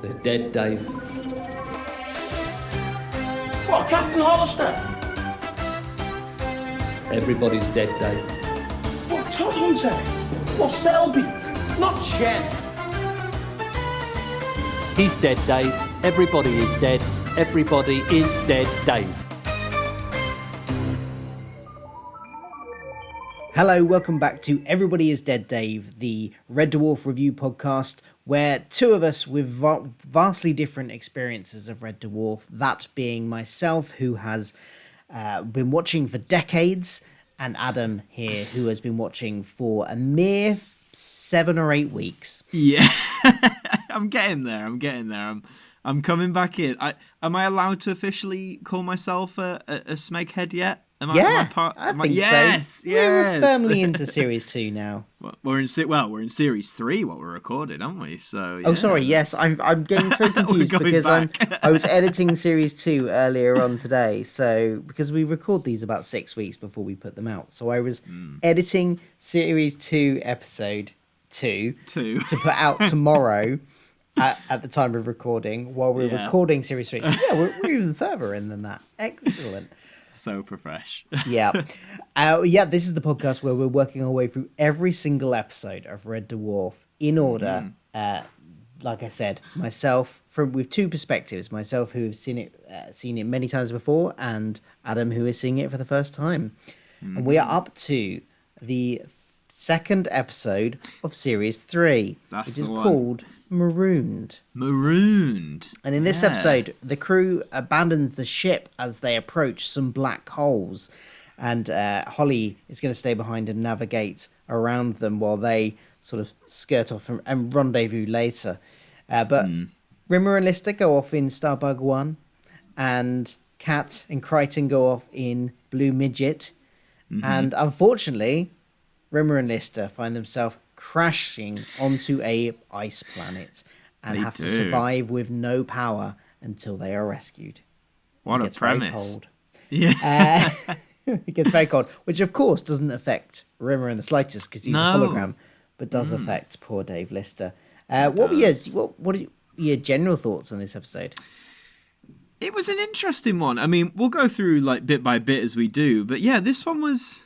They're dead, Dave. What, Captain Hollister? Everybody's dead, Dave. What, Todd Hunter? What, Selby? Not Jen. He's dead, Dave. Everybody is dead. Everybody is dead, Dave. Hello, welcome back to Everybody is Dead, Dave, the Red Dwarf review podcast, where two of us with vastly different experiences of Red Dwarf, that being myself, who has been watching for decades, and Adam here, who has been watching for a mere 7 or 8 weeks. Yeah, I'm getting there. I'm coming back in. Am I allowed to officially call myself a smeghead yet? I think yes, so. We're firmly into series 2 now. We're in series 3. What we're recording, aren't we? So. Yeah. Oh, sorry. Yes, I'm getting so confused because I was editing series 2 earlier on today. So because we record these about 6 weeks before we put them out, so I was editing series 2 episode 2 to put out tomorrow. At the time of recording, while we're recording series 3. So yeah, we're even further in than that. Excellent. So profesh. Yeah. This is the podcast where we're working our way through every single episode of Red Dwarf in order. Like I said, myself with two perspectives: myself, who have seen it many times before, and Adam, who is seeing it for the first time. And we are up to the second episode of series 3, which is called Marooned. And in this episode, the crew abandons the ship as they approach some black holes, and Holly is going to stay behind and navigate around them while they sort of skirt off and rendezvous later. But Rimmer and Lister go off in Starbug 1, and Kat and Crichton go off in Blue Midget, and unfortunately, Rimmer and Lister find themselves crashing onto a ice planet and have to survive with no power until they are rescued. What a premise. Very cold. Yeah. It gets very cold, which of course doesn't affect Rimmer in the slightest because he's a hologram, but does affect poor Dave Lister. What are your general thoughts on this episode? It was an interesting one. I mean, we'll go through like bit by bit as we do, but yeah, this one was...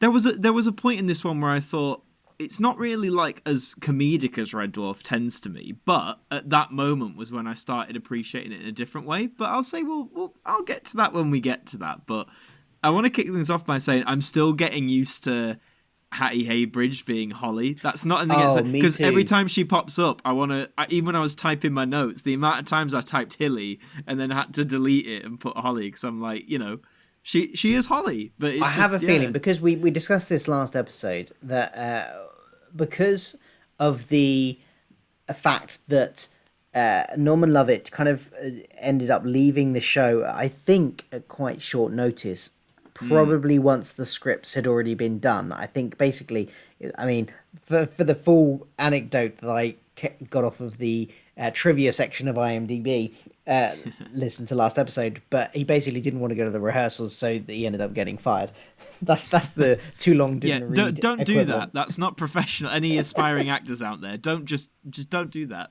There was a point in this one where I thought, it's not really like as comedic as Red Dwarf tends to me, but at that moment was when I started appreciating it in a different way. But I'll say, I'll get to that when we get to that. But I want to kick things off by saying I'm still getting used to Hattie Haybridge being Holly. That's not anything against her, because every time she pops up, even when I was typing my notes, the amount of times I typed Hilly and then had to delete it and put Holly because I'm like, She is Holly, but I have a feeling, because we discussed this last episode, that because of the fact that Norman Lovett kind of ended up leaving the show, I think at quite short notice, probably once the scripts had already been done. I think basically, I mean, for the full anecdote that I got off of the trivia section of IMDb, listen to last episode, but he basically didn't want to go to the rehearsals, so he ended up getting fired. That's the too long didn't read. Don't do that. That's not professional. Any aspiring actors out there, don't don't do that.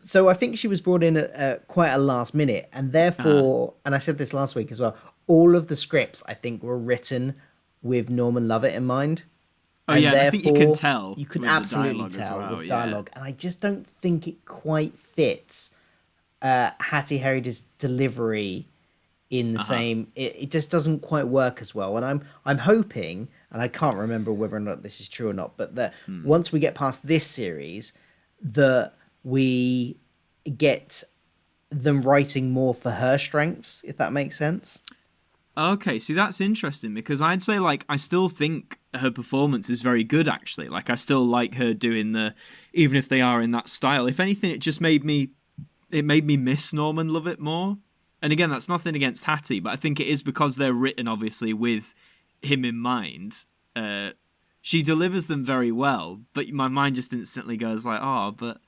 So I think she was brought in at quite a last minute, and therefore, and I said this last week as well, all of the scripts I think were written with Norman Lovett in mind. Oh, and I think you can tell. You can absolutely tell with dialogue. And I just don't think it quite fits Hattie Haybridge's delivery in the same... It just doesn't quite work as well. And I'm hoping, and I can't remember whether or not this is true or not, but that once we get past this series, that we get them writing more for her strengths, if that makes sense. Okay, see, that's interesting, because I'd say, I still think her performance is very good, actually. I still like her doing even if they are in that style. If anything, it just made me miss Norman Lovett more. And again, that's nothing against Hattie, but I think it is because they're written, obviously, with him in mind. She delivers them very well, but my mind just instantly goes but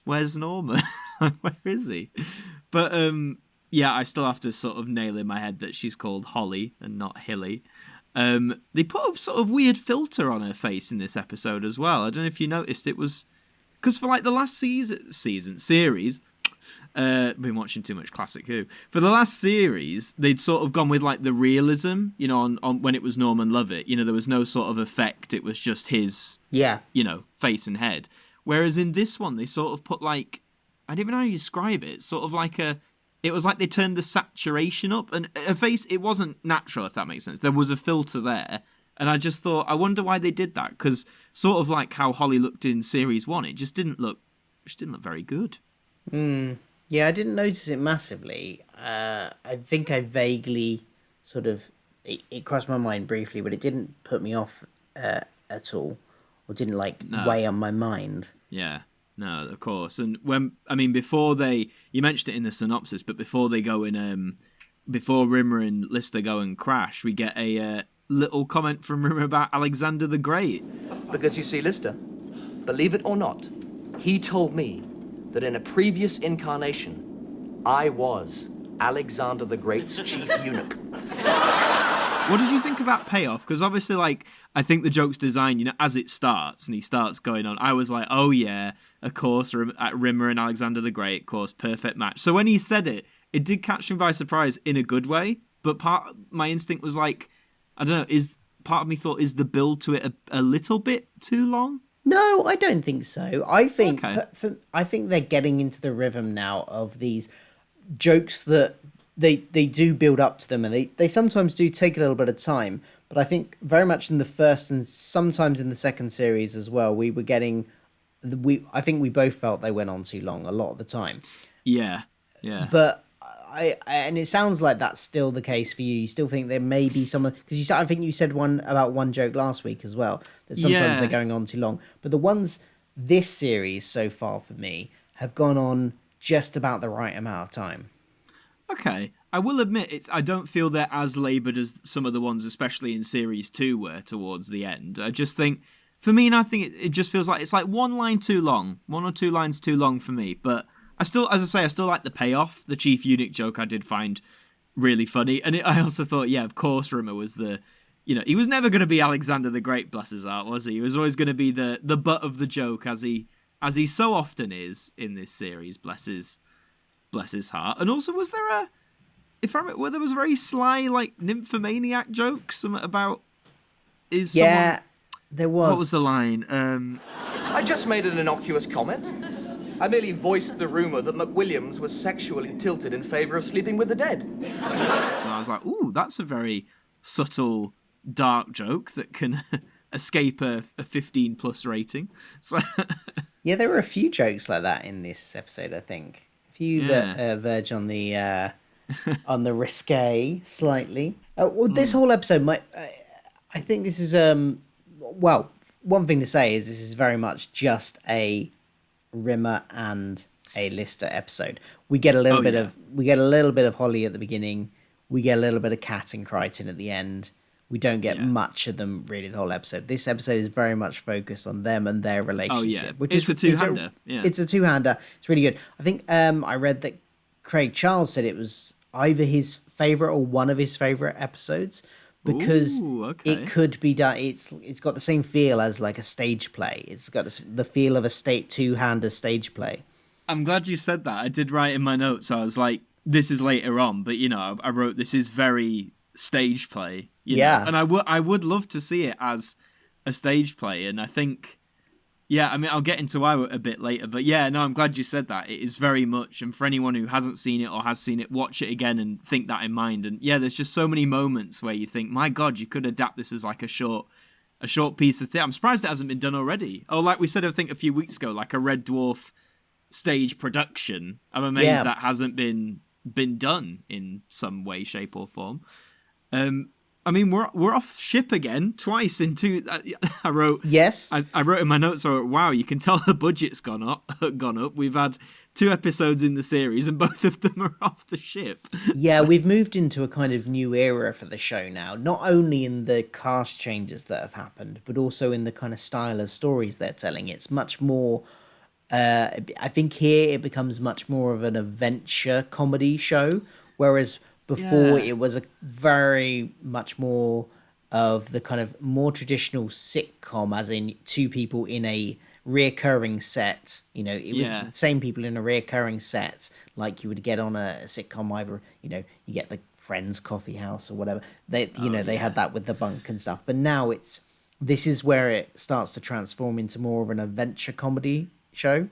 where's Norman? Where is he? But, yeah, I still have to sort of nail in my head that she's called Holly and not Hilly. They put a sort of weird filter on her face in this episode as well. I don't know if you noticed. It was Because for like the last series, been watching too much classic Who. For the last series, they'd sort of gone with like the realism, you know, on when it was Norman Lovett. You know, there was no sort of effect. It was just his, you know, face and head. Whereas in this one, they sort of put like, I don't even know how you describe it. Sort of like it was like they turned the saturation up, and a face, it wasn't natural, if that makes sense. There was a filter there. And I just thought, I wonder why they did that. Because sort of like how Holly looked in series 1, it just didn't look very good. Yeah, I didn't notice it massively. I think I vaguely sort of... It crossed my mind briefly, but it didn't put me off at all. Or didn't, like, weigh on my mind. Yeah, no, of course. And before they... You mentioned it in the synopsis, but before they go in... before Rimmer and Lister go and crash, we get a little comment from Rimmer about Alexander the Great. Because you see, Lister, believe it or not, he told me that in a previous incarnation, I was Alexander the Great's chief eunuch. What did you think of that payoff? Because obviously, like, I think the joke's designed, you know, as it starts and he starts going on, I was like, oh yeah, of course, Rimmer and Alexander the Great, of course, perfect match. So when he said it, it did catch me by surprise in a good way, but my instinct was like, I don't know, part of me thought, is the build to it a little bit too long? No, I don't think so. I think I think they're getting into the rhythm now of these jokes that they do build up to them, and they sometimes do take a little bit of time. But I think very much in the first and sometimes in the second series as well, we were getting... I think we both felt they went on too long a lot of the time. Yeah. But and it sounds like that's still the case for you. You still think there may be some... Because I think you said one joke last week as well, that sometimes they're going on too long. But the ones this series so far for me have gone on just about the right amount of time. Okay. I will admit, I don't feel they're as laboured as some of the ones, especially in Series 2, were towards the end. I just think, for me, and I think it just feels like it's like one line too long. One or two lines too long for me. But I still like the payoff. The chief eunuch joke I did find really funny. And I also thought, yeah, of course, Rimmer was the... You know, he was never going to be Alexander the Great, bless his heart, was he? He was always going to be the butt of the joke, as he so often is in this series, bless his heart. And also, was there there was a very sly, like, nymphomaniac joke, something about... There was. What was the line? I just made an innocuous comment. I merely voiced the rumour that McWilliams was sexually tilted in favour of sleeping with the dead. And I was like, ooh, that's a very subtle, dark joke that can escape a 15+ rating. So Yeah, there were a few jokes like that in this episode, I think. A few that verge on the risque slightly. This whole episode, I think this is one thing to say is this is very much just a Rimmer and a Lister episode. We get a little bit of Holly at the beginning. We get a little bit of Kat and Crichton at the end. We don't get much of them really the whole episode. This episode is very much focused on them and their relationship. Which is a two-hander. It's a two-hander. It's really good. I think I read that Craig Charles said it was either his favourite or one of his favourite episodes because it could be done. It's got the same feel as like a stage play. It's got the feel of a two-hander stage play. I'm glad you said that. I did write in my notes. I was like, this is later on, but you know, I wrote this is very stage play. You know? And I would love to see it as a stage play, and I think, I mean, I'll get into why a bit later, but I'm glad you said that. It is very much, and for anyone who hasn't seen it or has seen it, watch it again and think that in mind. And there's just so many moments where you think, my God, you could adapt this as like a short piece of theatre. I'm surprised it hasn't been done already. Oh, like we said, I think a few weeks ago, like a Red Dwarf stage production. I'm amazed that hasn't been done in some way, shape, or form. I mean, we're off ship again twice into. I wrote I wrote in my notes. So wow, you can tell the budget's gone up. We've had 2 episodes in the series, and both of them are off the ship. Yeah, we've moved into a kind of new era for the show now. Not only in the cast changes that have happened, but also in the kind of style of stories they're telling. It's much more. I think here it becomes much more of an adventure comedy show, whereas before it was a very much more of the kind of more traditional sitcom, as in 2 people in a reoccurring set. You know, it was Yeah. the same people in a reoccurring set, like you would get on a sitcom. Either, you know, you get the Friends coffee house or whatever. They, you know, they had that with the bunk and stuff. But now this is where it starts to transform into more of an adventure comedy show,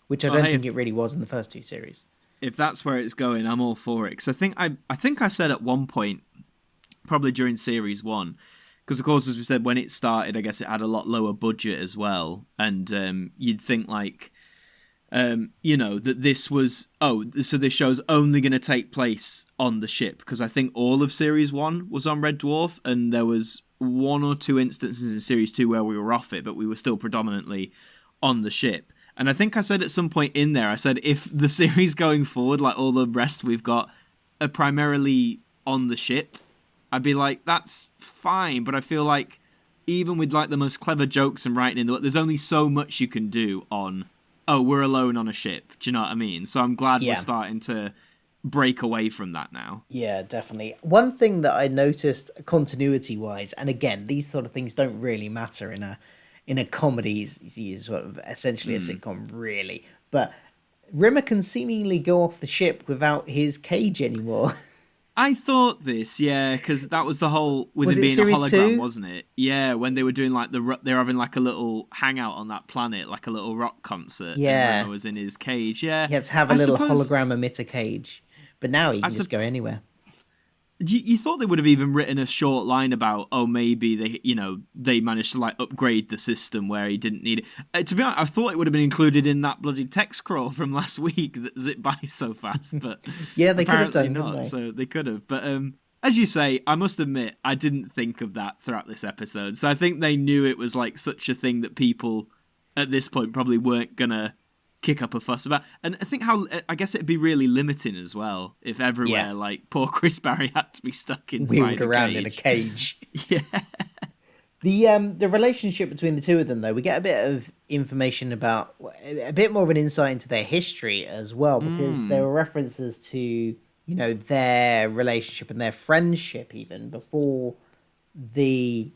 which I don't think it really was in the first two series. If that's where it's going, I'm all for it. Because I think I said at one point, probably during series 1, because of course, as we said, when it started, I guess it had a lot lower budget as well, and you'd think like, you know, that this was so this show's only going to take place on the ship, because I think all of series 1 was on Red Dwarf, and there was 1 or 2 instances in series 2 where we were off it, but we were still predominantly on the ship. And I think I said at some point in there, I said, if the series going forward, like all the rest we've got, are primarily on the ship, I'd be like, that's fine. But I feel like even with like the most clever jokes and writing in the, there's only so much you can do on, oh, we're alone on a ship. Do you know what I mean? So I'm glad we're starting to break away from that now. Yeah, definitely. One thing that I noticed continuity-wise, and again, these sort of things don't really matter in a comedy, is sort of essentially a sitcom, really. But Rimmer can seemingly go off the ship without his cage anymore. I thought this, yeah, because that was the whole with Was him it being a series hologram, 2? wasn't it? Yeah, when they were doing like they're having like a little hangout on that planet, like a little rock concert. Yeah, and Rimmer was in his cage. Yeah, he had to have a little hologram emitter cage, but now he can just go anywhere. You thought they would have even written a short line about, oh, maybe they managed to like upgrade the system where he didn't need it. To be honest, I thought it would have been included in that bloody text scroll from last week that zipped by so fast, but yeah, they could have apparently done, not. didn't they? So they could have, but as you say, I must admit I didn't think of that throughout this episode. So I think they knew it was like such a thing that people at this point probably weren't gonna kick up a fuss about. And I guess it'd be really limiting as well if everywhere like poor Chris Barry had to be stuck inside wheeled around in a cage. Yeah. The relationship between the two of them, though, we get a bit of information about a bit more of an insight into their history as well, because there were references to, you know, their relationship and their friendship even before the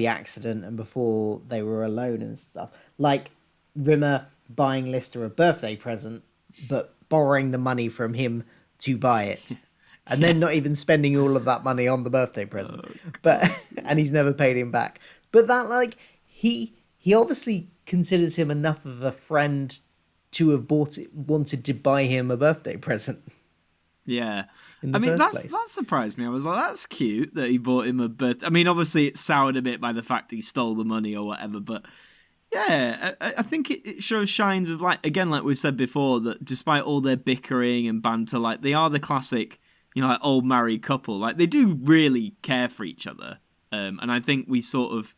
accident and before they were alone and stuff. Like Rimmer buying Lister a birthday present, but borrowing the money from him to buy it, and then not even spending all of that money on the birthday present. And he's never paid him back. But that, like, he obviously considers him enough of a friend to have wanted to buy him a birthday present. Yeah. I mean, that surprised me. I was like, that's cute that he bought him a birthday. I mean, obviously it soured a bit by the fact he stole the money or whatever, but yeah, I think it shows signs of, like, again, like we've said before, that despite all their bickering and banter, like, they are the classic, you know, like old married couple. Like, they do really care for each other. And I think we sort of,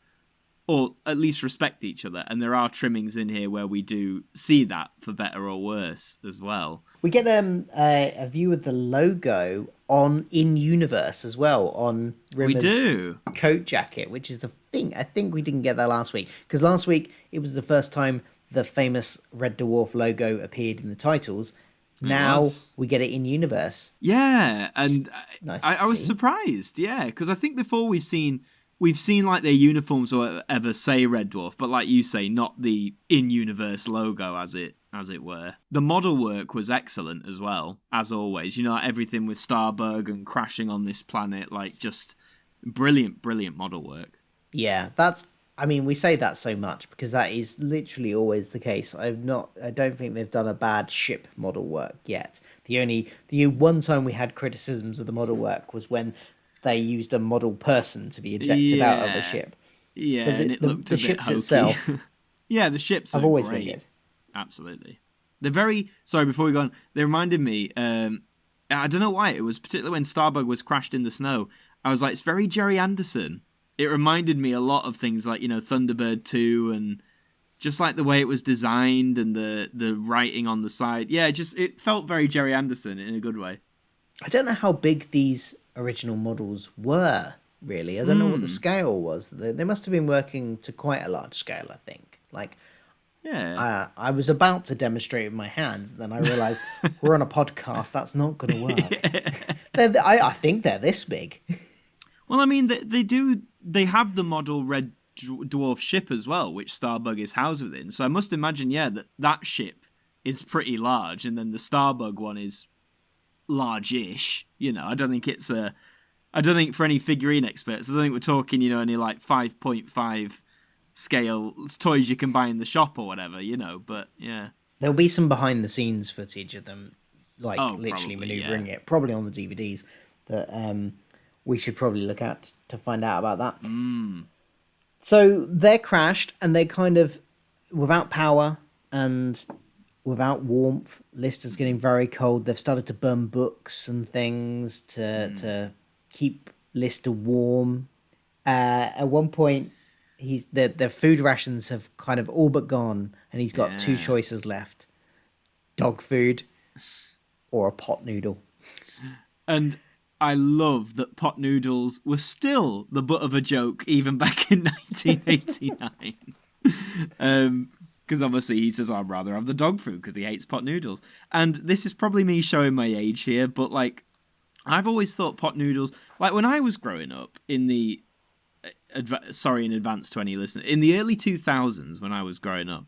or at least respect each other. And there are trimmings in here where we do see that, for better or worse, as well. We get a view of the logo in universe as well on Rimmer's coat jacket, which is the thing. I think we didn't get that last week, because last week it was the first time the famous Red Dwarf logo appeared in the titles. Now we get it in universe. Yeah, and nice I was surprised. Yeah, because I think before we've seen like their uniforms or whatever say Red Dwarf, but like you say, not the in-universe logo as it were. The model work was excellent as well, as always. You know, everything with Starburg and crashing on this planet, like, just brilliant model work. Yeah, we say that so much because that is literally always the case. I don't think they've done a bad ship model work yet. The one time we had criticisms of the model work was when they used a model person to be ejected out of a ship. Yeah, but and it looked a bit ships hokey. itself. Yeah, the ships have always great. been good. Absolutely. They're very... Sorry, before we go on, they reminded me... I don't know why, it was particularly when Starbug was crashed in the snow. I was like, it's very Jerry Anderson. It reminded me a lot of things like, you know, Thunderbird 2 and just like the way it was designed and the writing on the side. Yeah, it felt very Jerry Anderson in a good way. I don't know how big these original models were, really. I don't know what the scale was. They must have been working to quite a large scale, I think. Like, yeah, I was about to demonstrate with my hands, and then I realised we're on a podcast. That's not going to work. I think they're this big. Well, I mean, they have the model Red dwarf ship as well, which Starbug is housed within. So I must imagine, that ship is pretty large, and then the Starbug one is large-ish. I don't think for any figurine experts, I don't think we're talking, only like 5.5 scale toys you can buy in the shop or whatever, but yeah. There'll be some behind the scenes footage of them, literally probably, maneuvering it, probably on the DVDs that we should probably look at to find out about that. So they're crashed and they kind of, without power and without warmth, Lister's getting very cold. They've started to burn books and things to keep Lister warm. At one point, their food rations have kind of all but gone, and he's got two choices left: dog food or a pot noodle. And I love that pot noodles were still the butt of a joke even back in 1989. Because obviously he says, I'd rather have the dog food because he hates pot noodles. And this is probably me showing my age here, but I've always thought pot noodles, when I was growing up in the sorry in advance to any listener, in the early 2000s when I was growing up,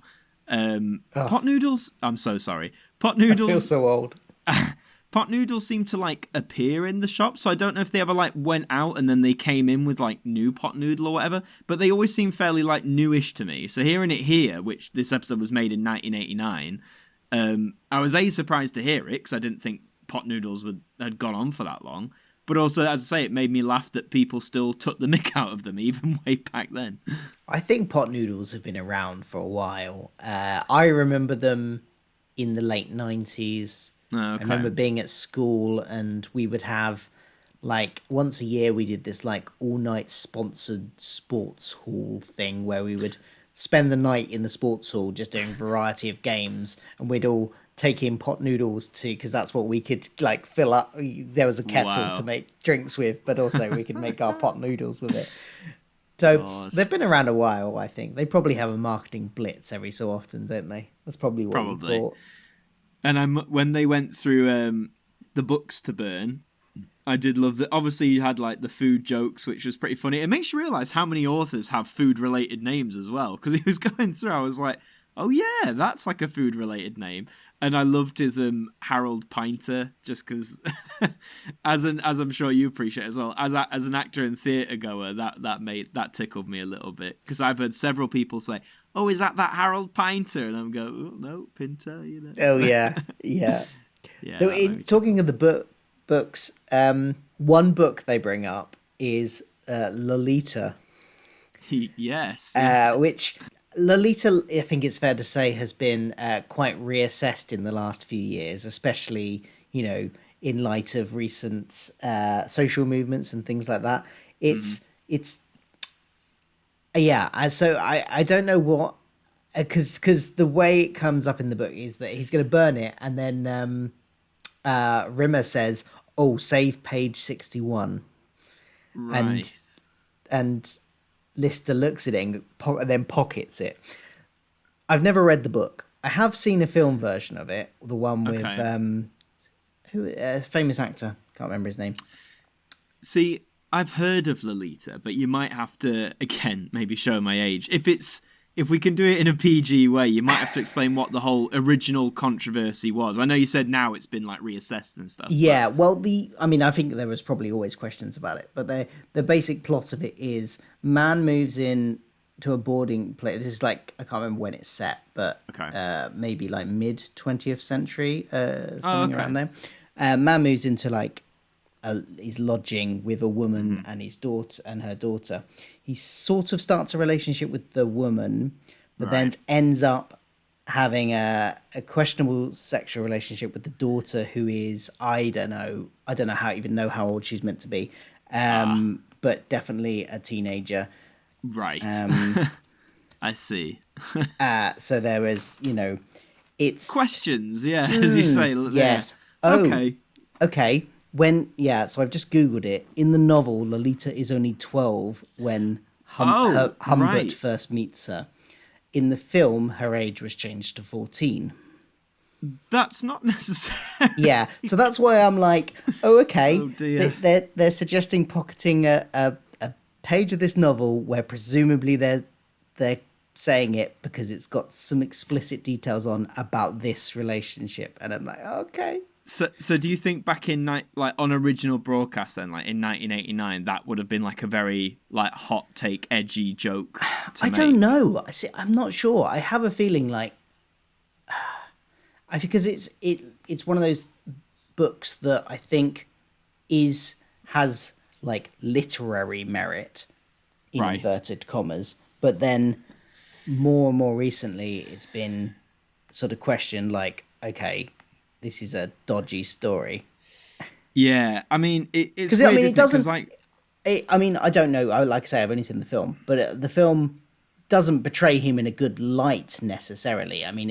pot noodles, I'm so sorry, pot noodles, I feel so old. Pot noodles seem to appear in the shop, so I don't know if they ever went out and then they came in with new pot noodle or whatever, but they always seem fairly newish to me. So hearing it here, which this episode was made in 1989, I was surprised to hear it because I didn't think pot noodles had gone on for that long. But also, as I say, it made me laugh that people still took the mick out of them, even way back then. I think pot noodles have been around for a while. I remember them in the late 90s. Okay. I remember being at school and we would have, once a year we did this, all-night sponsored sports hall thing where we would spend the night in the sports hall just doing a variety of games, and we'd all take in pot noodles too, because that's what we could fill up. There was a kettle to make drinks with, but also we could make our pot noodles with it. So they've been around a while. I think they probably have a marketing blitz every so often, don't they? That's probably what you bought. And when they went through the books to burn, I did love that. Obviously you had the food jokes, which was pretty funny. It makes you realise how many authors have food related names as well, because he was going through, I was like, oh yeah, that's a food related name. And I loved his Harold Pinter, just because, as I'm sure you appreciate as well, as an actor and theatre goer, that tickled me a little bit, because I've heard several people say, "Oh, is that Harold Pinter?" And I'm going, "Oh, no, Pinter," Oh yeah, yeah. Yeah. Talking of the books, one book they bring up is Lolita. Yes. Which Lolita, I think it's fair to say, has been quite reassessed in the last few years, especially, in light of recent social movements and things like that. So I don't know what, because the way it comes up in the book is that he's going to burn it, and then Rimmer says, "Oh, save page 61." Right. And Lister looks at it and then pockets it. I've never read the book. I have seen a film version of it, the one with famous actor, can't remember his name. See, I've heard of Lolita, but you might have to, again, maybe show my age. If we can do it in a PG way, you might have to explain what the whole original controversy was. I know you said now it's been reassessed and stuff. Yeah, well, I think there was probably always questions about it, but the basic plot of it is man moves in to a boarding place. This is I can't remember when it's set, but maybe mid 20th century, something around there. Man moves into he's lodging with a woman and his daughter and her daughter. He sort of starts a relationship with the woman, but then ends up having a questionable sexual relationship with the daughter, who is, I don't know how old she's meant to be, but definitely a teenager. Right. I see. So there is, it's questions, as you say. Yes. Okay. Okay. So I've just Googled it. In the novel, Lolita is only 12 when Humbert first meets her. In the film, her age was changed to 14. That's not necessary. Yeah, so that's why I'm okay. Oh dear. They're suggesting pocketing a page of this novel where presumably they're saying it because it's got some explicit details on about this relationship, and I'm like, okay. So do you think back in like on original broadcast then, like in 1989, that would have been like a very like hot take, edgy joke? I don't know. I'm not sure. I have a feeling like, because it's one of those books that I think has like literary merit in Right. inverted commas, but then more and more recently it's been sort of questioned like, okay, this is a dodgy story. Yeah, I mean, it's Because weird, I mean, it isn't it? 'Cause, doesn't. like, I mean, I don't know. Like I say, I've only seen the film, but the film doesn't portray him in a good light necessarily. I mean,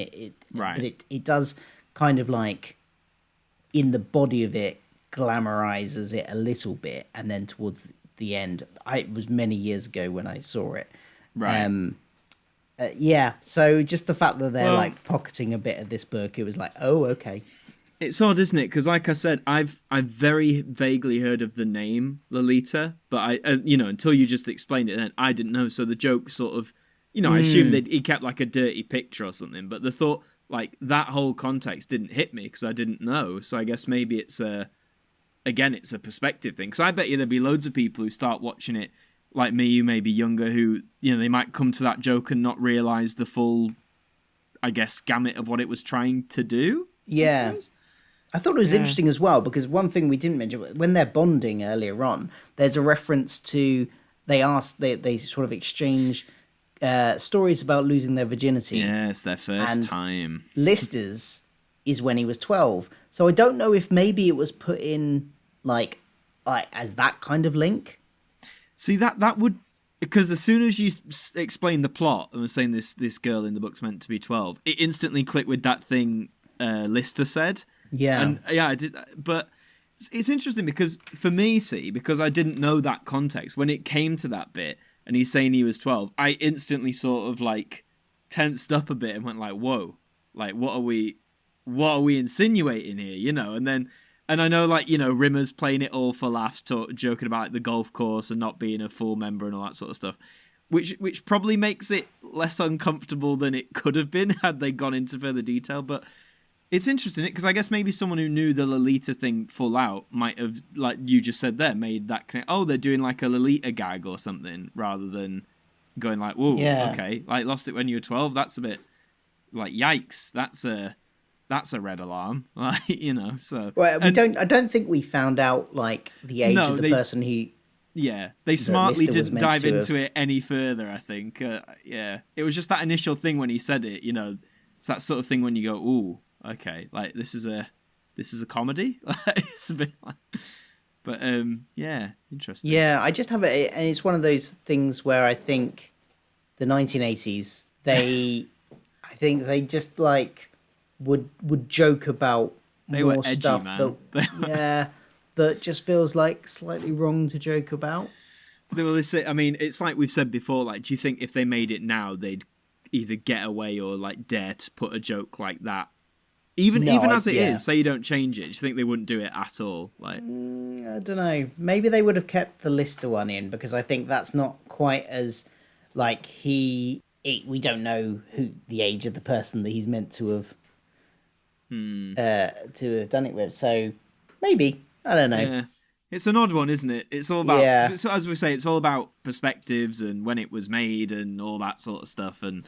Right. but it does kind of like in the body of it glamorizes it a little bit, and then towards the end, it was many years ago when I saw it. right. Yeah, so just the fact that they're Well- like pocketing a bit of this book, it was like, oh, okay. It's odd, isn't it? Because, like I said, I've very vaguely heard of the name Lolita, but I, until you just explained it, then I didn't know. So the joke sort of, I assumed that he kept like a dirty picture or something. But the thought, like that whole context, didn't hit me because I didn't know. So I guess maybe it's a perspective thing. Because I bet you there'd be loads of people who start watching it, like me, who may be younger, who they might come to that joke and not realize the full, I guess, gamut of what it was trying to do. Yeah. I thought it was interesting as well, because one thing we didn't mention, when they're bonding earlier on, there's a reference to, they sort of exchange stories about losing their virginity. Yeah, it's their first And time. Lister's is when he was 12. So I don't know if maybe it was put in like as that kind of link. See, that would... Because as soon as you explained the plot and was saying this girl in the book's meant to be 12, it instantly clicked with that thing Lister said. Yeah. And yeah, I did. But it's interesting because for me, because I didn't know that context, when it came to that bit and he's saying he was 12, I instantly sort of like tensed up a bit and went like, whoa, like what are we insinuating here, and I know like, Rimmer's playing it all for laughs, joking about the golf course and not being a full member and all that sort of stuff, which probably makes it less uncomfortable than it could have been had they gone into further detail. But it's interesting because I guess maybe someone who knew the Lolita thing full out might have, like you just said there, made that they're doing like a Lolita gag or something rather than going like, whoa, Yeah. okay, like lost it when you were 12. That's a bit like yikes. That's a red alarm, like So Well, I don't think we found out like the age of the person who. Yeah, they smartly Lister was didn't meant dive to into it any further, I think. Yeah, it was just that initial thing when he said it, it's that sort of thing when you go, ooh, okay, like this is a comedy. It's a bit like... But yeah, interesting. Yeah, I just have it, and it's one of those things where I think the 1980s, I think they just like would joke about They were more edgy, stuff man. that just feels like slightly wrong to joke about. Well, I mean, it's like we've said before. Like, do you think if they made it now, they'd either get away or like dare to put a joke like that? Even as it is, say you don't change it, do you think they wouldn't do it at all? Like, I don't know. Maybe they would have kept the Lister one in because I think that's not quite as like we don't know who the age of the person that he's meant to have done it with. So maybe, I don't know. yeah. It's an odd one, isn't it? It's all about, Yeah. so as we say, it's all about perspectives and when it was made and all that sort of stuff. And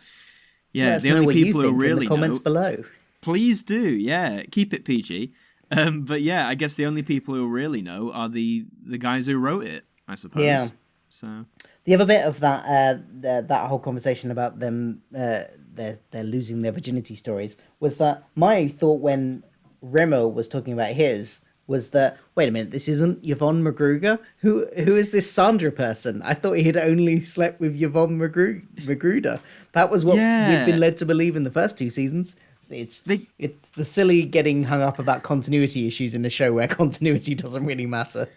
yeah, Let us the know only what you people who think in really the comments know, below. please do. Yeah, keep it PG. But yeah, I guess the only people who really know are the guys who wrote it, I suppose. Yeah. So The other bit of that whole conversation about them they're losing their virginity stories was that my thought when Remo was talking about his was that, wait a minute, this isn't Yvonne Magruder? Who is this Sandra person? I thought he had only slept with Yvonne Magruder. That was what we'd been led to believe in the first two seasons. It's the silly getting hung up about continuity issues in a show where continuity doesn't really matter.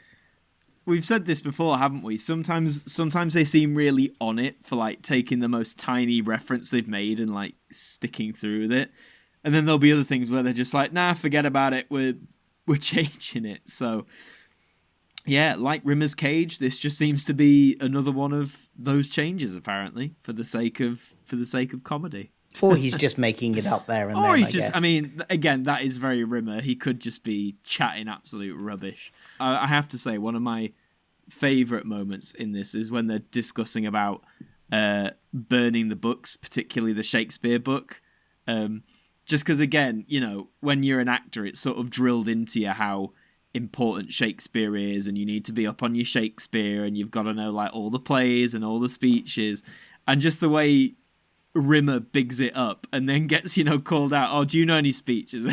we've said this before, haven't we? Sometimes they seem really on it for like taking the most tiny reference they've made and like sticking through with it. And then there'll be other things where they're just like, nah, forget about it. We're changing it. So yeah, like Rimmer's cage, this just seems to be another one of those changes, apparently, for the sake of comedy. Or he's just making it up there and Or then, he's I just, guess. I mean, again, that is very Rimmer. He could just be chatting absolute rubbish. I have to say, one of my favourite moments in this is when they're discussing about burning the books, particularly the Shakespeare book. Just because, again, you know, when you're an actor, it's sort of drilled into you how important Shakespeare is, and you need to be up on your Shakespeare, and you've got to know, like, all the plays and all the speeches. And just the way Rimmer bigs it up and then gets, you know, called out, oh, do you know any speeches?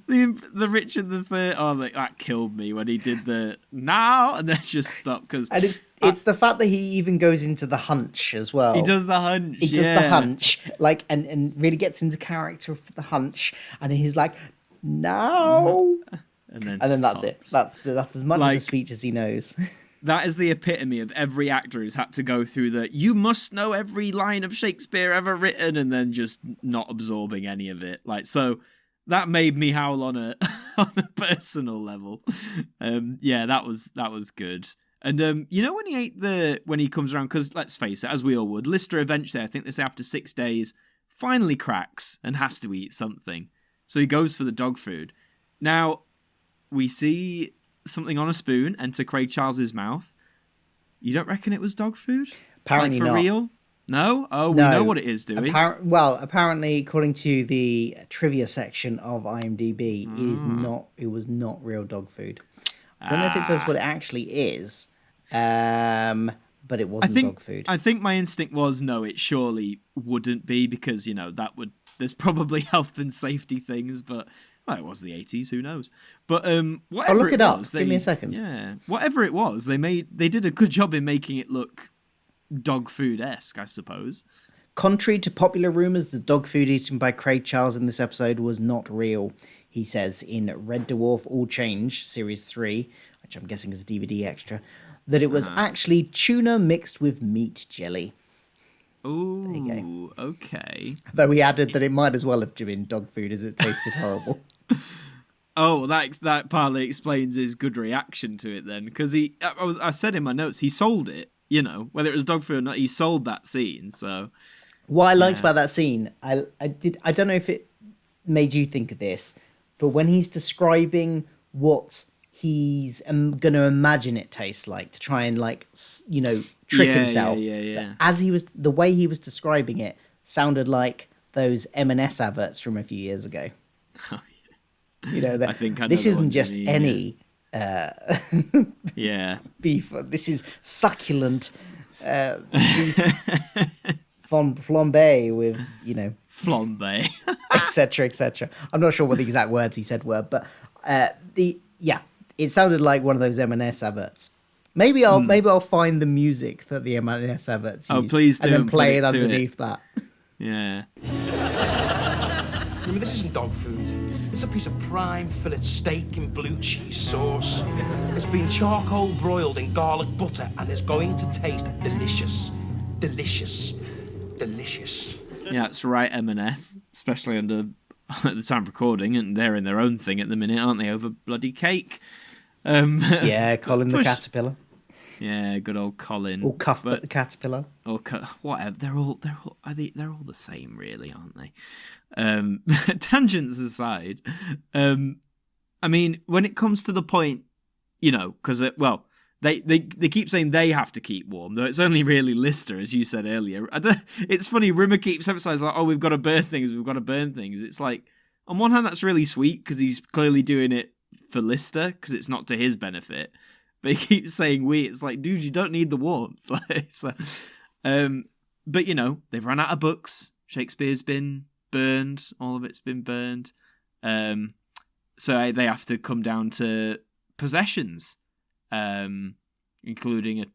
the Richard III, oh, like, that killed me when he did the now and then just stopped. Because And it's the fact that he even goes into the hunch as well. he does the hunch. He does the hunch, like, and really gets into character for the hunch, and he's like, no, and then that's it. stops. That's as much of Like- the speech as he knows. That is the epitome of every actor who's had to go through the you must know every line of Shakespeare ever written, and then just not absorbing any of it. Like, so that made me howl on a on a personal level. Yeah, that was good. And you know, when he comes around, because let's face it, as we all would, Lister eventually, I think this after 6 days, finally cracks and has to eat something. So he goes for the dog food. Now we see something on a spoon enter Craig Charles's mouth. You don't reckon it was dog food? Apparently like for not. real? No? Oh, we No. know what it is, do we? Apparently, according to the trivia section of IMDb, it was not real dog food. I don't know if it says what it actually is, but it wasn't dog food. I think my instinct was no, it surely wouldn't be, because, you know, there's probably health and safety things, but well, it was the 80s, who knows? But whatever I'll look it up. was, Give me a second. Yeah, whatever it was, they did a good job in making it look dog food-esque, I suppose. Contrary to popular rumours, the dog food eaten by Craig Charles in this episode was not real, he says in Red Dwarf All Change, Series 3, which I'm guessing is a DVD extra, that it was actually tuna mixed with meat jelly. Ooh, okay. Though he added that it might as well have been dog food as it tasted horrible. Oh, that partly explains his good reaction to it then, because I said in my notes, he sold it, you know, whether it was dog food or not, he sold that scene, so... What I liked about that scene, I don't know if it made you think of this, but when he's describing what he's going to imagine it tastes like to try and, like, you know, trick himself. Yeah. The way he was describing it sounded like those M&S adverts from a few years ago. You know, I think I know this the isn't ones you just mean, any Yeah. beef. This is succulent beef flambe with, you know, Flambe. etc., etc. I'm not sure what the exact words he said were, but it sounded like one of those M&S adverts. Maybe I'll find the music that the M&S adverts use. Oh, please do, and then and play put it it to underneath that. Yeah. Remember, this isn't dog food. This is a piece of prime fillet steak in blue cheese sauce. It's been charcoal broiled in garlic butter and is going to taste delicious. Delicious. Delicious. Yeah, that's right, M&S, especially at the time of recording, and they're in their own thing at the minute, aren't they, over bloody cake? Yeah, Colin the Caterpillar. Yeah, good old Colin. Or Cuthbert the Caterpillar. Or whatever. They're all the same, really, aren't they? Tangents aside, I mean, when it comes to the point, you know, because they keep saying they have to keep warm, though it's only really Lister, as you said earlier. It's funny, Rimmer keeps emphasising, like, oh, we've got to burn things. It's like, on one hand, that's really sweet, because he's clearly doing it for Lister, because it's not to his benefit. But he keeps saying we. It's like, dude, you don't need the warmth. But, you know, they've run out of books. Shakespeare's been burned. All of it's been burned. So they have to come down to possessions. Including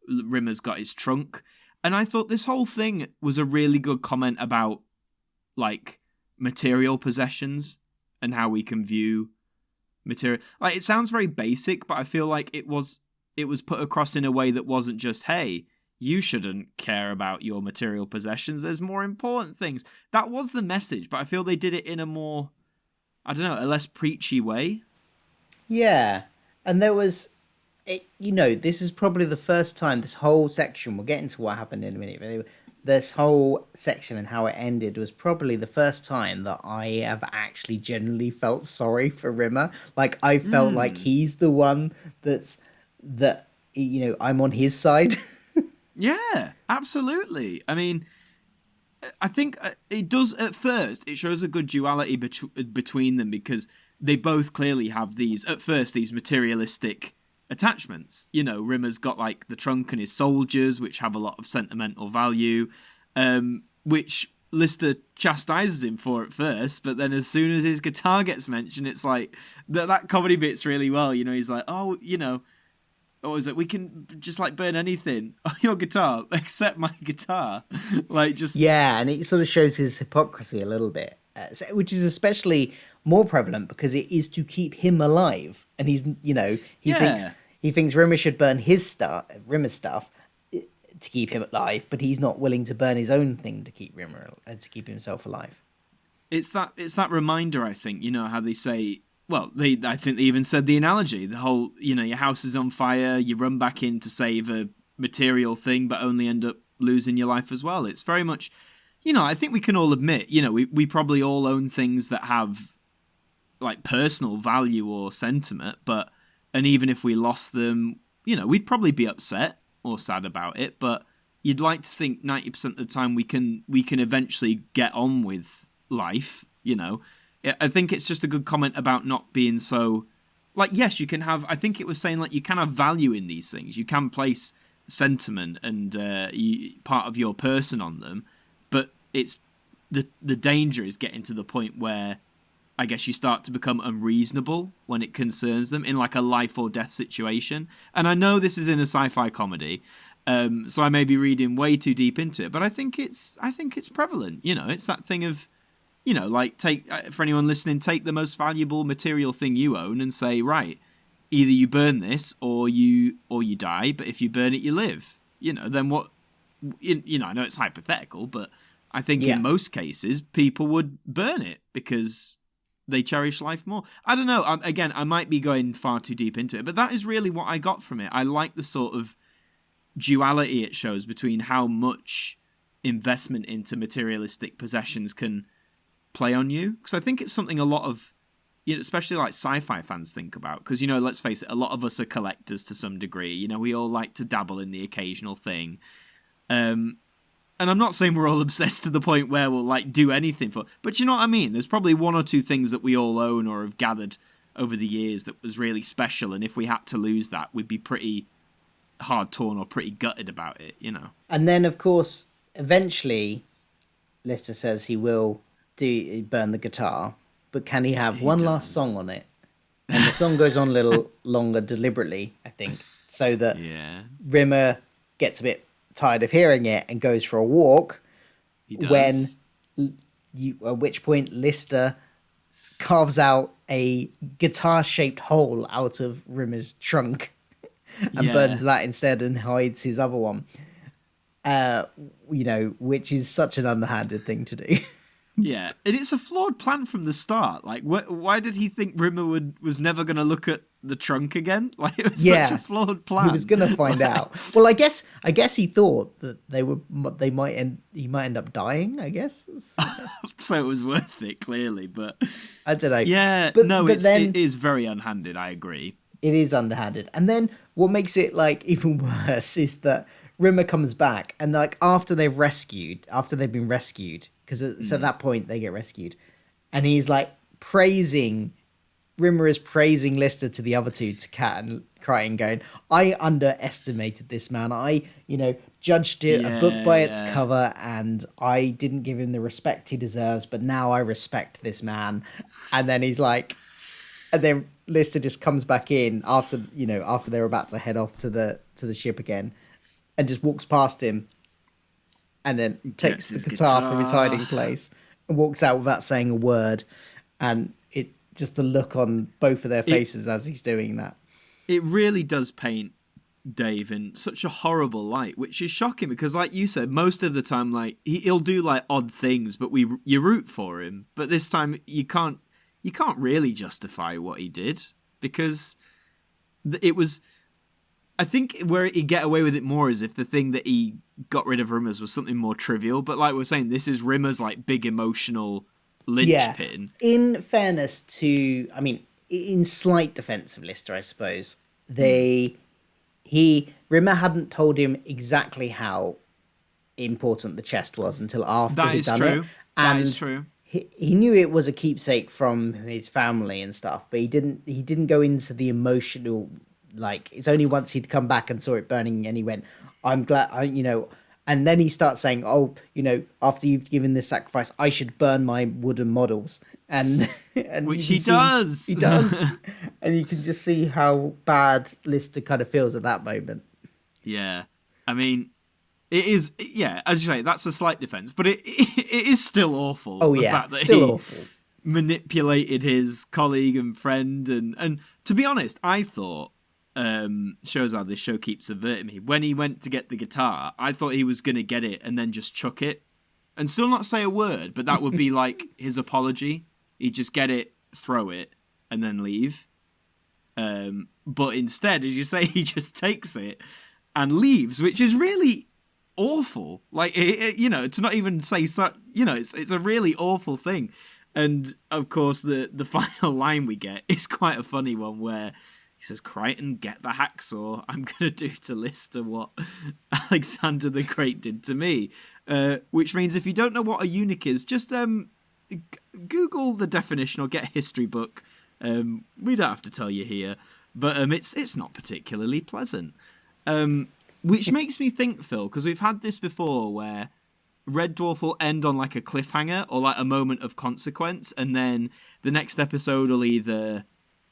Rimmer's got his trunk. And I thought this whole thing was a really good comment about, like, material possessions and how we can view material. Like, it sounds very basic, but I feel like it was put across in a way that wasn't just, hey, you shouldn't care about your material possessions, there's more important things. That was the message, but I feel they did it in a more, I don't know, a less preachy way. Yeah, and there was This is probably the first time this whole section, we'll get into what happened in a minute, but this whole section and how it ended was probably the first time that I have actually genuinely felt sorry for Rimmer. Like, I felt like he's the one I'm on his side. Yeah, absolutely. I mean, I think it does at first. It shows a good duality between them because they both clearly have these materialistic attachments. Rimmer's got like the trunk and his soldiers, which have a lot of sentimental value, which Lister chastises him for at first, but then as soon as his guitar gets mentioned, it's like that comedy bit's really well. He's like, oh, or is it we can just like burn anything on your guitar except my guitar, like just and it sort of shows his hypocrisy a little bit, which is especially more prevalent because it is to keep him alive, and he's he thinks Rimmer should burn Rimmer's stuff to keep him alive, but he's not willing to burn his own thing to keep to keep himself alive. It's that reminder, I think. How they say. Well, I think they even said the analogy, the whole, your house is on fire, you run back in to save a material thing, but only end up losing your life as well. It's very much, I think we can all admit, we probably all own things that have, like, personal value or sentiment, and even if we lost them, we'd probably be upset or sad about it, but you'd like to think 90% of the time we can eventually get on with life, I think it's just a good comment about not being so... Like, yes, you can have... I think it was saying, like, you can have value in these things. You can place sentiment and part of your person on them. But it's... The danger is getting to the point where I guess you start to become unreasonable when it concerns them in, like, a life or death situation. And I know this is in a sci-fi comedy, so I may be reading way too deep into it. But I think it's prevalent. It's that thing of... like take for anyone listening, take the most valuable material thing you own and say, right, either you burn this or you die. But if you burn it, you live. Then what? I know it's hypothetical, but I think in most cases people would burn it because they cherish life more. I don't know. Again, I might be going far too deep into it, but that is really what I got from it. I like the sort of duality it shows between how much investment into materialistic possessions can play on you, because I think it's something a lot of especially like sci-fi fans think about, because let's face it, a lot of us are collectors to some degree. We all like to dabble in the occasional thing, and I'm not saying we're all obsessed to the point where we'll like do anything for, but you know what I mean, there's probably one or two things that we all own or have gathered over the years that was really special, and if we had to lose that, we'd be pretty hard torn or pretty gutted about it. And then of course eventually Lister says he will burn the guitar, but can he have one last song on it? And the song goes on a little longer deliberately, I think, so that Rimmer gets a bit tired of hearing it and goes for a walk. He does. At which point Lister carves out a guitar-shaped hole out of Rimmer's trunk and burns that instead and hides his other one. Which is such an underhanded thing to do. Yeah, and it's a flawed plan from the start. Like, why did he think Rimmer was never going to look at the trunk again? Like, it was such a flawed plan. He was going to find out. Well, I guess he thought that he might end up dying, I guess. So it was worth it, clearly, but I don't know. Yeah, it is very unhanded. I agree. It is underhanded, and then what makes it like even worse is that Rimmer comes back, and like after they've been rescued. Because at that point they get rescued, and he's like Rimmer is praising Lister to the other two, to Kat and Crichton, going, I underestimated this man. I, judged a book by its cover, and I didn't give him the respect he deserves, but now I respect this man. And then he's like, and then Lister just comes back in after they're about to head off to the ship again, and just walks past him. And then takes the guitar from his hiding place and walks out without saying a word. And it just the look on both of their faces as he's doing that. It really does paint Dave in such a horrible light, which is shocking because, like you said, most of the time, like he'll do like odd things, but you root for him. But this time, you can't really justify what he did because it was I think where he'd get away with it more is if the thing that he got rid of Rimmer's was something more trivial. But like we're saying, this is Rimmer's like big emotional linchpin. In fairness to, I mean, in slight defense of Lister, I suppose, Rimmer hadn't told him exactly how important the chest was until after he'd done it. That is true. He knew it was a keepsake from his family and stuff, but he didn't go into the emotional, like, it's only once he'd come back and saw it burning and he went, I'm glad, and then he starts saying, oh, after you've given this sacrifice, I should burn my wooden models. And which he does. He does. And you can just see how bad Lister kind of feels at that moment. Yeah. I mean, it is, as you say, that's a slight defense, but it is still awful. Oh, the fact that still he awful. Manipulated his colleague and friend. And to be honest, I thought, shows how this show keeps subverting me. When he went to get the guitar, I thought he was going to get it and then just chuck it and still not say a word, but that would be like his apology. He'd just get it, throw it, and then leave. But instead, as you say, he just takes it and leaves, which is really awful. Like, to not even say so, it's a really awful thing. And of course, the final line we get is quite a funny one where he says, Crichton, get the hacksaw. I'm going to do to Lister what Alexander the Great did to me. Which means if you don't know what a eunuch is, just Google the definition or get a history book. We don't have to tell you here. But it's not particularly pleasant. Which makes me think, Phil, because we've had this before where Red Dwarf will end on like a cliffhanger or like a moment of consequence, and then the next episode will either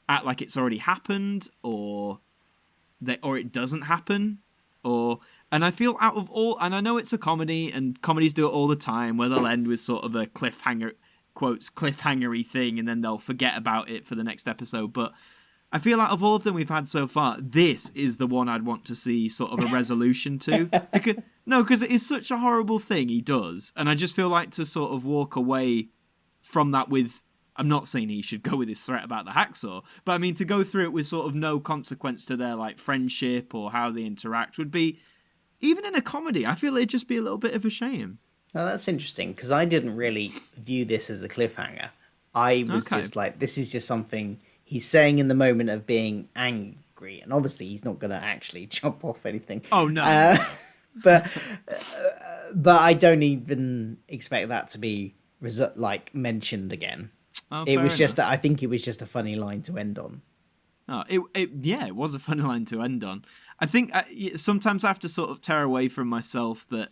act like it's already happened or it doesn't happen. And I feel out of all, and I know it's a comedy and comedies do it all the time where they'll end with sort of a cliffhanger, quotes, cliffhangery thing, and then they'll forget about it for the next episode. But I feel out of all of them we've had so far, this is the one I'd want to see sort of a resolution to. Because it is such a horrible thing he does. And I just feel like to sort of walk away from that with, I'm not saying he should go with his threat about the hacksaw, but I mean to go through it with sort of no consequence to their like friendship or how they interact would be, even in a comedy, I feel it'd just be a little bit of a shame. Well, that's interesting, because I didn't really view this as a cliffhanger. I was just like, this is just something he's saying in the moment of being angry, and obviously he's not going to actually jump off anything. Oh no! But I don't even expect that to be mentioned again. Oh, it was enough. just, I think it was just a funny line to end on. Oh, it was a funny line to end on. I think sometimes I have to sort of tear away from myself that,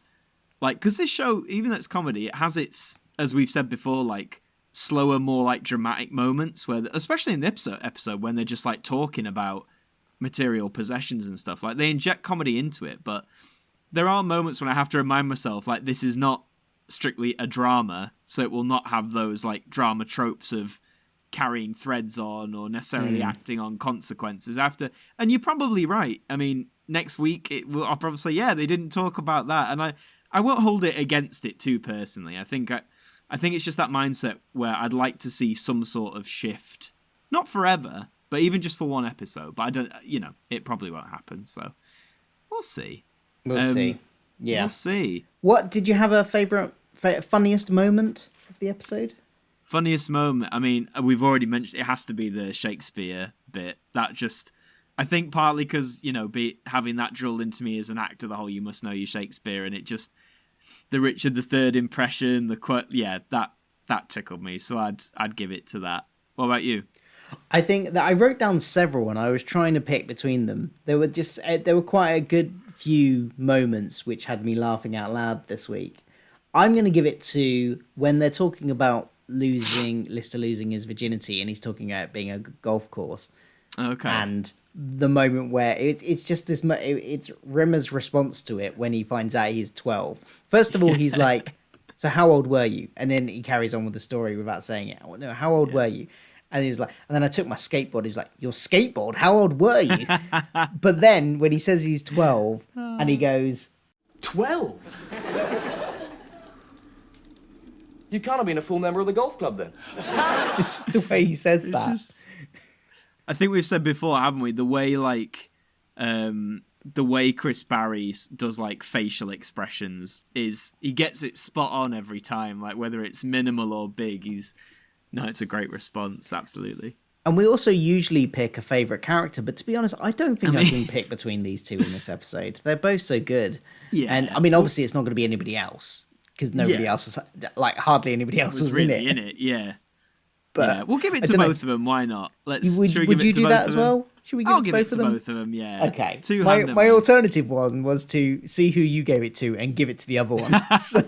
like, because this show, even though it's comedy, it has its, as we've said before, like slower, more like dramatic moments where, especially in the episode when they're just like talking about material possessions and stuff, like they inject comedy into it. But there are moments when I have to remind myself, like, this is not strictly a drama, so it will not have those like drama tropes of carrying threads on or necessarily acting on consequences after. And you're probably right. I mean, next week I'll probably say, yeah, they didn't talk about that, and I won't hold it against it too personally. I think it's just that mindset where I'd like to see some sort of shift, not forever, but even just for one episode. But I don't, it probably won't happen. So we'll see. We'll see. Yeah, we'll see. What did you have a funniest moment of the episode? Funniest moment. I mean, we've already mentioned it has to be the Shakespeare bit. That just, I think partly because, having that drilled into me as an actor, the whole "you must know your Shakespeare," and it just, the Richard III impression, the quote, that tickled me. So I'd give it to that. What about you? I think that I wrote down several and I was trying to pick between them. There were quite a good few moments which had me laughing out loud this week. I'm going to give it to when they're talking about Lister losing his virginity, and he's talking about it being a golf course. Okay. And the moment where it's just this, it's Rimmer's response to it when he finds out he's 12. First of all, he's like, so how old were you? And then he carries on with the story without saying it. No, how old were you? And he was like, and then I took my skateboard. He was like, your skateboard? How old were you? But then when he says he's 12 and he goes, 12? You can't have been a full member of the golf club then. it's just the way he says that. I think we've said before, haven't we? The way, like, the way Chris Barry does like facial expressions is he gets it spot on every time. Like whether it's minimal or big, it's a great response. Absolutely. And we also usually pick a favourite character, but to be honest, I don't think I can pick between these two in this episode. They're both so good. Yeah. And I mean, obviously, it's not going to be anybody else because nobody else was like hardly anybody else was really in it. Yeah. But yeah. We'll give it to both of them. Why not? Would you do that as well? Should we give I'll give it to them? both of them. Yeah. Okay. My alternative one was to see who you gave it to and give it to the other one. So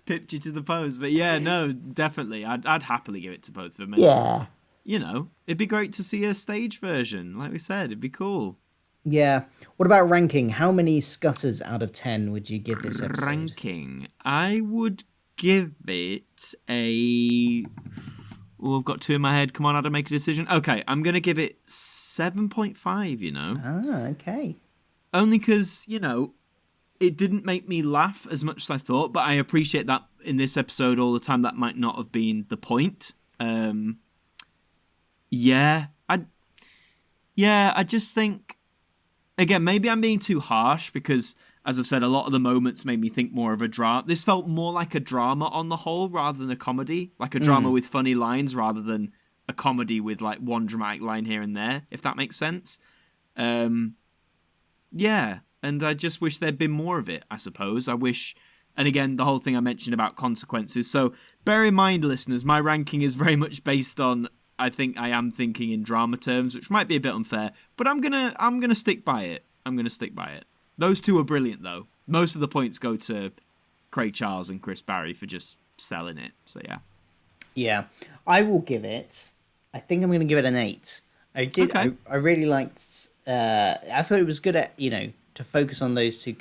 pipped you to the post, but yeah, no, definitely, I'd happily give it to both of them. And, yeah. You know, it'd be great to see a stage version. Like we said, it'd be cool. Yeah. What about ranking? How many scutters out of 10 would you give this episode? Ranking, I would give it a. Oh, I've got two in my head. Come on, Adam, make a decision. Okay, I'm gonna give it 7.5. You know. Ah, okay. Only because it didn't make me laugh as much as I thought, but I appreciate that in this episode all the time that might not have been the point. I just think, again, maybe I'm being too harsh because, as I've said, a lot of the moments made me think more of a drama. This felt more like a drama on the whole rather than a comedy, like a drama with funny lines rather than a comedy with like one dramatic line here and there, if that makes sense. Yeah, and I just wish there'd been more of it, I suppose. I wish, and again, the whole thing I mentioned about consequences. So bear in mind, listeners, my ranking is very much based on, I think I am thinking in drama terms, which might be a bit unfair, but I'm gonna stick by it. Those two are brilliant, though. Most of the points go to Craig Charles and Chris Barry for just selling it. So yeah. Yeah, I will give it. I think I'm going to give it an 8. I did. Okay. I really liked. I thought it was good at to focus on those two.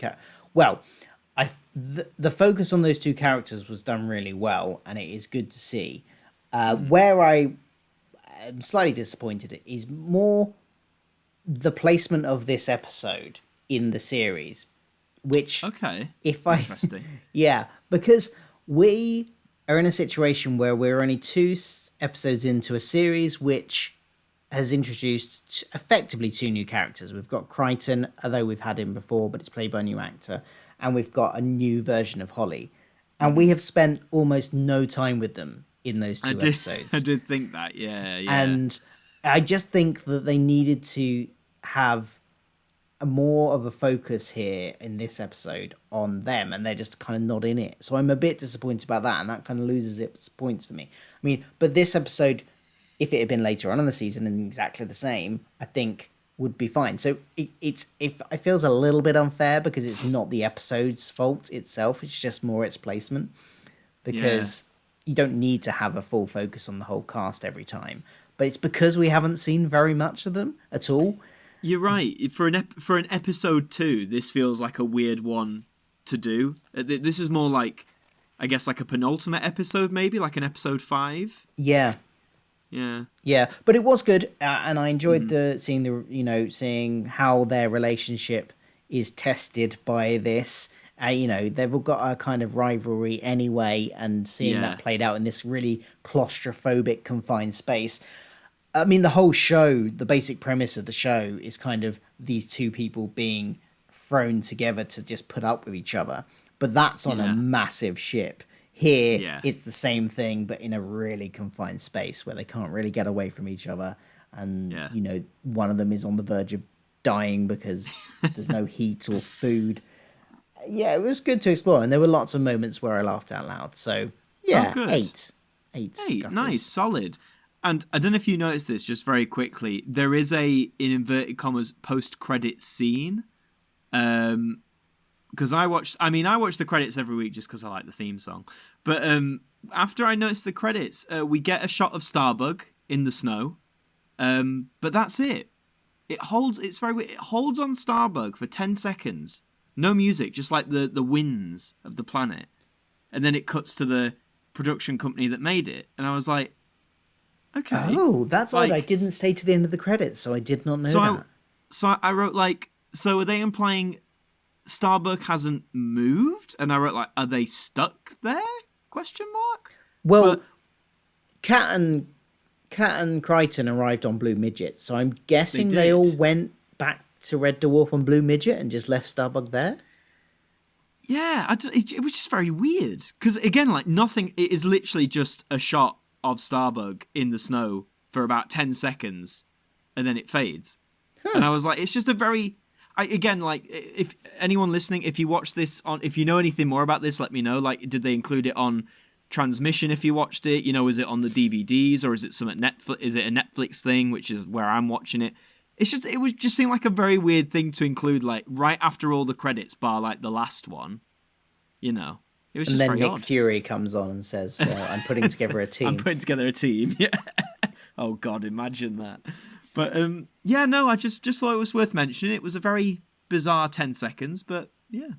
The focus on those two characters was done really well, and it is good to see. Where I am slightly disappointed is more the placement of this episode in the series, which interesting. Yeah, because we are in a situation where we're only 2 episodes into a series which has introduced effectively 2 new characters. We've got Crichton, although we've had him before, but it's played by a new actor, and we've got a new version of Holly, and we have spent almost no time with them in those 2 episodes. I did think that, yeah. And I just think that they needed to have more of a focus here in this episode on them, and they're just kind of not in it. So I'm a bit disappointed about that, and that kind of loses its points for me. I mean, but this episode, if it had been later on in the season and exactly the same, I think would be fine. So it feels a little bit unfair because it's not the episode's fault itself, it's just more its placement, because you don't need to have a full focus on the whole cast every time, but it's because we haven't seen very much of them at all. You're right. For an episode 2, this feels like a weird one to do. This is more like, I guess, like a penultimate episode, maybe like an episode 5. Yeah. But it was good, and I enjoyed seeing how their relationship is tested by this. They've all got a kind of rivalry anyway, and seeing that played out in this really claustrophobic, confined space. I mean, the whole show, the basic premise of the show is kind of these 2 people being thrown together to just put up with each other. But that's on a massive ship. Here, it's the same thing, but in a really confined space where they can't really get away from each other. And, one of them is on the verge of dying because there's no heat or food. Yeah, it was good to explore. And there were lots of moments where I laughed out loud. So, yeah, 8. 8 scutters. Nice, solid. And I don't know if you noticed this, just very quickly, there is in inverted commas, post-credit scene. Because I watch the credits every week just because I like the theme song. But after I noticed the credits, we get a shot of Starbug in the snow. But that's it. It holds on Starbug for 10 seconds. No music, just like the winds of the planet. And then it cuts to the production company that made it. And I was like, okay. Oh, that's odd. I didn't stay to the end of the credits, so I did not know that. So I wrote so are they implying Starbug hasn't moved? And I wrote are they stuck there? Question mark. Well, Kat and Crichton arrived on Blue Midget, so I'm guessing they all went back to Red Dwarf and Blue Midget and just left Starbug there? Yeah, it was just very weird. Because, again, like, nothing... It is literally just a shot of Starbug in the snow for about 10 seconds, and then it fades. And I was like, it's just a very... Again, like, if anyone listening, if you watch this if you know anything more about this, let me know. Like, did they include it on transmission if you watched it? You know, is it on the DVDs, or is it some Netflix? Is it a Netflix thing, which is where I'm watching it? It was just seemed like a very weird thing to include, like, right after all the credits, bar, like, the last one. You know, it was just very odd. And then Nick Fury comes on and says, I'm putting together a team. I'm putting together a team, yeah. Oh, God, imagine that. But, yeah, no, I just thought it was worth mentioning. It was a very bizarre 10 seconds, but, yeah.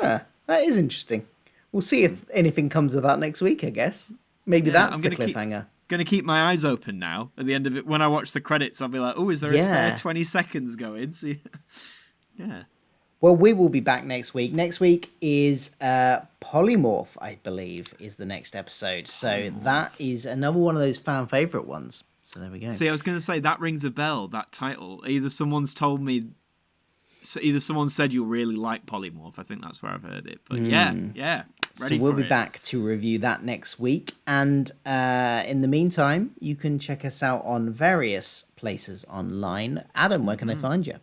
Ah, that is interesting. We'll see if anything comes of that next week, I guess. Maybe that's the cliffhanger. Going to keep my eyes open now. At the end of it, when I watch the credits, I'll be like, oh, is there a spare 20 seconds going? So, yeah. Well, we will be back next week. Next week is Polymorph, I believe, is the next episode. So that is another one of those fan favourite ones. So there we go. See, I was going to say, that rings a bell, that title. Either someone said you'll really like Polymorph. I think that's where I've heard it. But yeah. So we'll be back to review that next week. And in the meantime, you can check us out on various places online. Adam, where can they find you?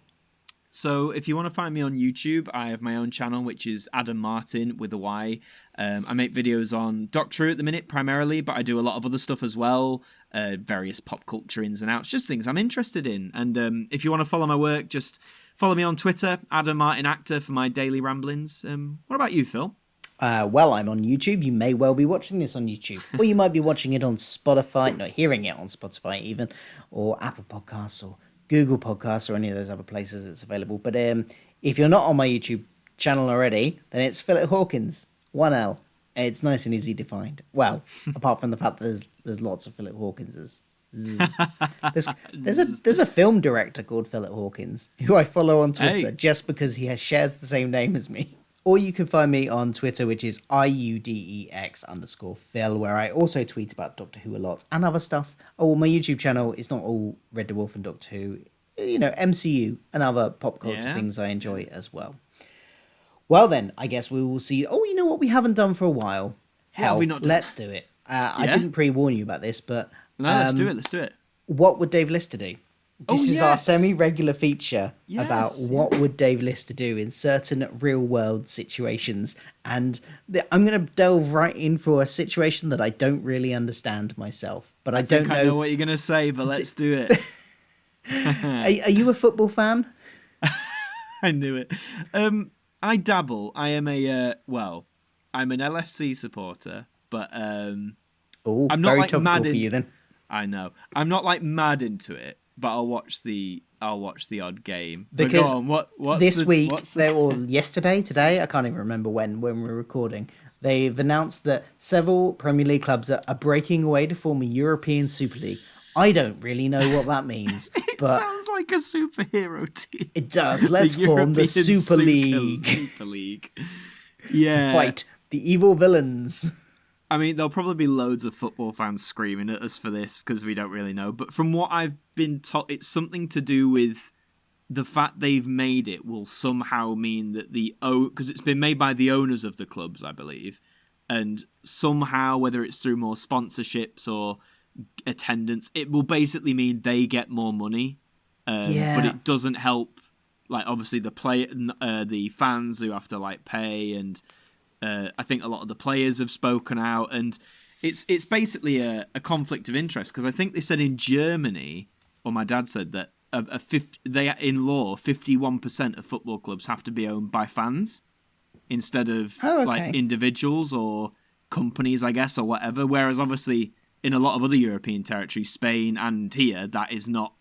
So if you want to find me on YouTube, I have my own channel, which is Adam Martyn with a Y. I make videos on Doctor Who at the minute primarily, but I do a lot of other stuff as well. Various pop culture ins and outs, just things I'm interested in. And if you want to follow my work, just follow me on Twitter, Adam Martyn Actor, for my daily ramblings. What about you, Phil? Well, I'm on YouTube. You may well be watching this on YouTube. Or you might be watching it on Spotify, not hearing it on Spotify even, or Apple Podcasts, or Google Podcasts, or any of those other places it's available. But if you're not on my YouTube channel already, then it's Philip Hawkins, 1L. It's nice and easy to find. Well, apart from the fact that there's lots of Philip Hawkinses. There's a film director called Philip Hawkins who I follow on Twitter just because he shares the same name as me. Or you can find me on Twitter, which is IUDEX_Phil, where I also tweet about Doctor Who a lot and other stuff. Oh, well, my YouTube channel is not all Red Dwarf and Doctor Who. You know, MCU and other pop culture things I enjoy as well. Well, then, I guess we will see. Oh, you know what we haven't done for a while? Hell, let's do it. I didn't pre-warn you about this, but... No, let's do it. What would Dave Lister do? This is our semi-regular feature about what would Dave Lister do in certain real-world situations. And I'm going to delve right in for a situation that I don't really understand myself. But I don't know... I know what you're going to say, but let's do it. Are you a football fan? I knew it. I dabble. I am I'm an LFC supporter, but I'm not very like mad for you then. I know. I'm not like mad into it, but I'll watch the odd game. Because what's this week, yesterday, today, I can't even remember when we're recording, they've announced that several Premier League clubs are breaking away to form a European Super League. I don't really know what that means. But sounds like a superhero team. It does. Let's form the Super League. Super League. Yeah. To fight the evil villains. I mean, there'll probably be loads of football fans screaming at us for this because we don't really know. But from what I've been told, it's something to do with the fact they've made it will somehow mean that because it's been made by the owners of the clubs, I believe. And somehow, whether it's through more sponsorships or attendance, it will basically mean they get more money. But it doesn't help, like, obviously the fans who have to like pay, and I think a lot of the players have spoken out, and it's basically a conflict of interest, because I think they said in Germany, or my dad said that in law 51% of football clubs have to be owned by fans instead of like individuals or companies, I guess, or whatever. Whereas obviously in a lot of other European territories, Spain and here, that is not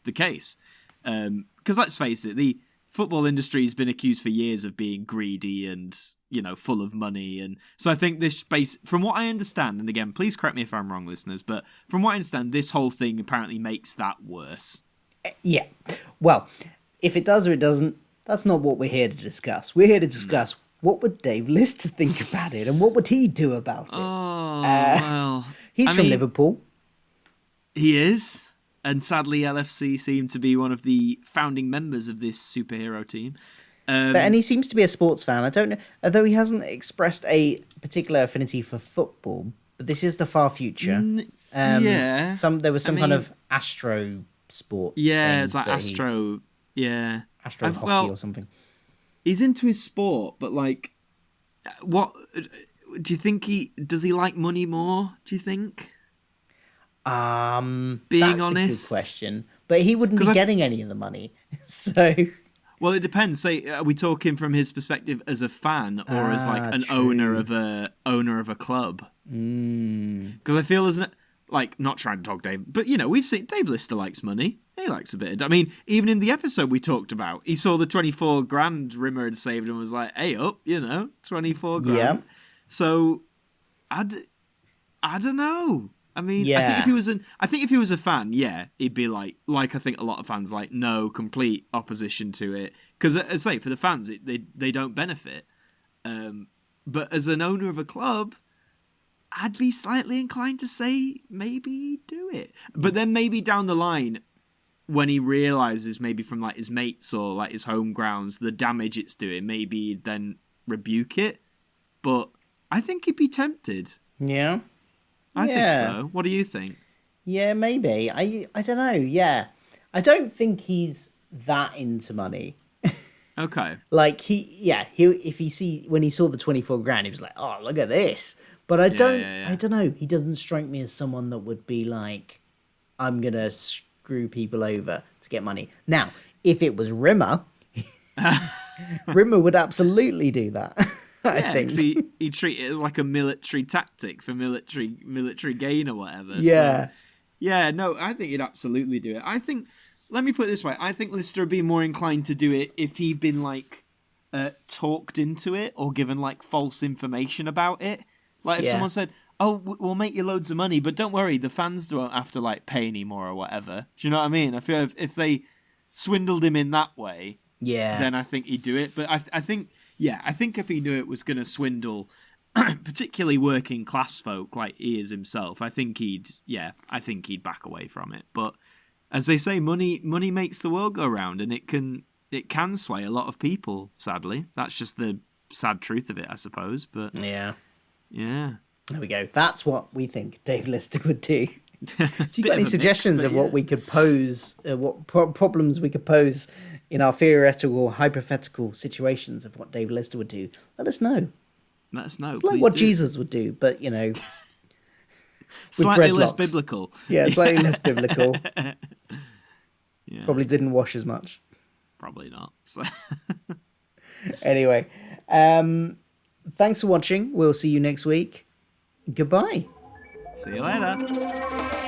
the case. Because let's face it, the football industry has been accused for years of being greedy and, you know, full of money. And so I think this space, from what I understand, and again, please correct me if I'm wrong, listeners, but from what I understand, this whole thing apparently makes that worse. Yeah. Well, if it does or it doesn't, that's not what we're here to discuss. We're here to discuss what would Dave Lister think about it and what would he do about it. Oh, well. He's from Liverpool. He is. And sadly, LFC seem to be one of the founding members of this superhero team. And he seems to be a sports fan. I don't know, although he hasn't expressed a particular affinity for football. But this is the far future. Yeah. There was some kind of astro sport. Yeah, it's like astro. Yeah, astro hockey or something. He's into his sport, but like, what do you think does he like money more? Do you think? Being Being honest, honest, a good question. But he wouldn't be getting any of the money, so. Well, it depends. Say, are we talking from his perspective as a fan or as like an true. owner of a club? Because I feel as like, not trying to talk Dave, but we've seen Dave Lister likes money. He likes a bit. I mean, even in the episode we talked about, he saw the 24 grand Rimmer had saved and was like, "Hey up, 24 grand." Yeah. So, I don't know. I mean, Yeah. I think if he was a fan, yeah, he'd be like I think a lot of fans, like, no, complete opposition to it. Because, as I say, for the fans, they don't benefit. But as an owner of a club, I'd be slightly inclined to say maybe he'd do it. But then maybe down the line, when he realises maybe from like his mates or like his home grounds the damage it's doing, maybe he'd then rebuke it. But I think he'd be tempted. Yeah. I think so. What do you think? Yeah, maybe. I don't know. Yeah. I don't think he's that into money. Okay. Like when he saw the 24 grand, he was like, "Oh, look at this." But I don't know. He doesn't strike me as someone that would be like, "I'm going to screw people over to get money." Now, if it was Rimmer, Rimmer would absolutely do that. I think he'd treat it as like a military tactic for military gain or whatever. Yeah. So, yeah, no, I think he'd absolutely do it. I think, let me put it this way, I think Lister would be more inclined to do it if he'd been like talked into it or given like false information about it. Like if someone said, "Oh, we'll make you loads of money, but don't worry, the fans don't have to like pay anymore or whatever." Do you know what I mean? I feel if they swindled him in that way, then I think he'd do it. But I think if he knew it was going to swindle, particularly working class folk like he is himself, I think he'd back away from it. But as they say, money makes the world go round, and it can sway a lot of people. Sadly, that's just the sad truth of it, I suppose. But yeah. There we go. That's what we think Dave Lister would do. If you got any suggestions of what we could pose, what problems we could pose in our theoretical, hypothetical situations of what Dave Lister would do, let us know. Let us know. It's like what Jesus would do, but slightly less biblical. Yeah, slightly less biblical. Yeah. Probably didn't wash as much. Probably not. So. Anyway, thanks for watching. We'll see you next week. Goodbye. See you later.